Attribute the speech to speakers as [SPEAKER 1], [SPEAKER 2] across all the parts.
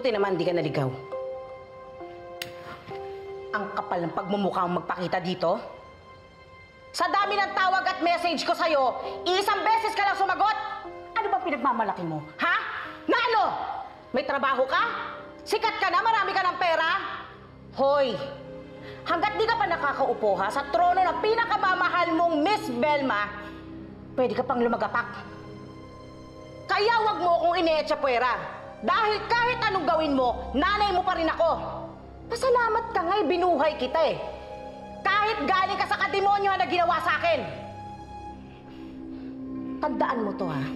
[SPEAKER 1] Buti naman di ka naligaw. Ang kapal ng pagmumukha mong magpakita dito. Sa dami ng tawag at message ko sa'yo, isang beses ka lang sumagot. Ano bang pinagmamalaki mo? Ha? Na ano? May trabaho ka? Sikat ka na? Marami ka ng pera? Hoy, hanggat di ka pa nakakaupo ha, sa trono ng pinakamamahal mong Miss Belma, pwede ka pang lumagapak. Kaya wag mo akong ine-etsapuera. Dahil kahit anong gawin mo, nanay mo pa rin ako. Pasalamat ka nga'y binuhay kita eh. Kahit galing ka sa kademonyo na ginawa sa akin. Tandaan mo to ha.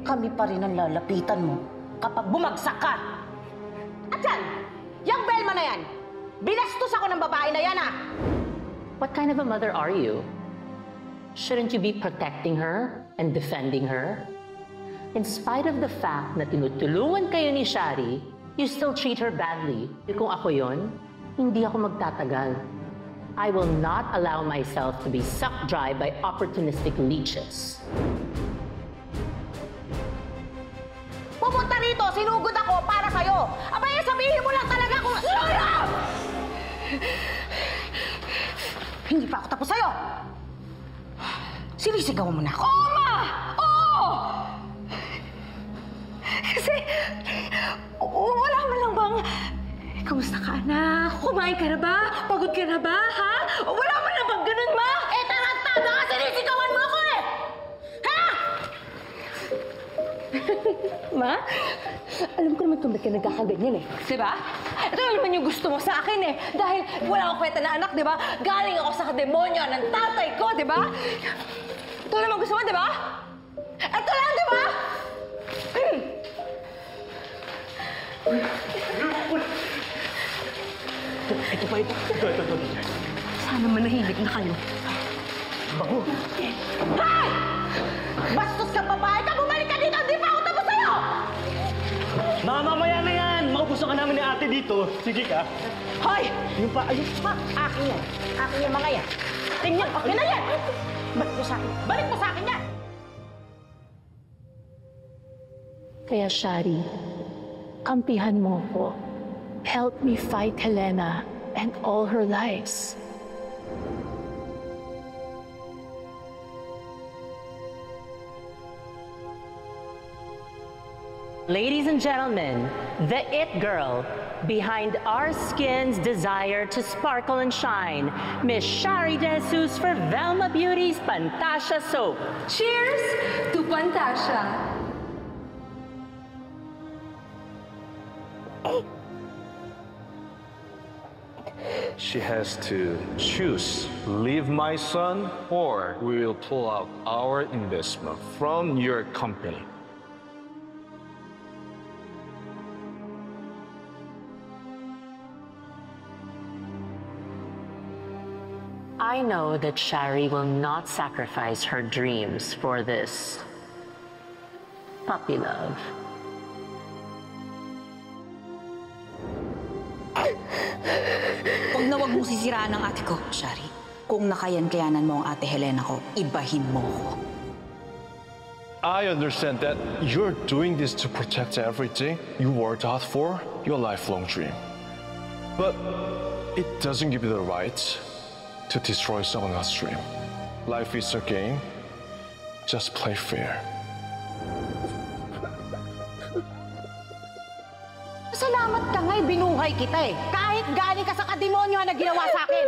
[SPEAKER 1] Kami pa rin ang lalapitan mo kapag bumagsak ka. At yan, yung Belma na yan, binastos ako ng babae na yan ha.
[SPEAKER 2] What kind of a mother are you? Shouldn't you be protecting her and defending her? In spite of the fact na tinutulungan kayo ni Shari, you still treat her badly. Kung ako yon, hindi ako magtatagal. I will not allow myself to be sucked dry by opportunistic leeches.
[SPEAKER 1] Pumunta rito, sinugod ako para sa'yo. Abay, sabihin mo lang talaga kung... Lola! Hindi pa ako tapos sa'yo. Sinisigawan mo na ako.
[SPEAKER 3] Oo, Ma! Oo! Kasi, wala man lang bang... Kamusta ka, anak? Kumain ka na ba? Pagod ka na ba, ha? Wala man lang bang ganun, Ma?
[SPEAKER 1] Eh, tarantado ka! Sinisigawan mo ako eh! Ha?
[SPEAKER 3] Ma, alam ko naman kung ba't ka nagkakaganyan eh. Diba? Ito lang naman yung gusto mo sa akin eh. Dahil wala akong kwenta na anak, diba? Galing ako sa demonyo ng tatay ko, diba? Ito lang naman gusto mo, diba? Ito lang, diba?
[SPEAKER 4] Ito pa ito. Ito.
[SPEAKER 3] Sana manahimik na kayo.
[SPEAKER 4] Bago.
[SPEAKER 1] Hay! Bastos ka babae ka! Bumalik ka dito! Hindi pa ako tapos sa'yo!
[SPEAKER 4] Mamaya na yan! Maupusan ka namin ni ate dito. Sige ka.
[SPEAKER 1] Hoy!
[SPEAKER 4] Yung pa, ayun.
[SPEAKER 1] Ha? Akin yan. Akin yung mga yan. Tingnan, akin na yan! Balik mo sa akin. Balik mo sa akin yan!
[SPEAKER 2] Kaya Shari, kampihan mo ko. Help me fight Helena and all her lies. Ladies and gentlemen, the it girl behind our skin's desire to sparkle and shine, Miss Shari De Jesus for Velma Beauty's Pantasya Soap.
[SPEAKER 3] Cheers to Pantasya!
[SPEAKER 5] She has to choose, leave my son, or we will pull out our investment from your company.
[SPEAKER 2] I know that Shari will not sacrifice her dreams for this puppy love.
[SPEAKER 6] Huwag mong sisiraan ang ate ko, Shari. Kung nakayan-kayanan mo ang ate Helena ko, ibahin mo ko.
[SPEAKER 5] I understand that you're doing this to protect everything you worked hard for, your lifelong dream. But it doesn't give you the right to destroy someone else's dream. Life is a game. Just play fair.
[SPEAKER 1] Salamat ka nga'y binuhay kita eh. Kahit galing ka sa kademonyo na ginawa sa akin.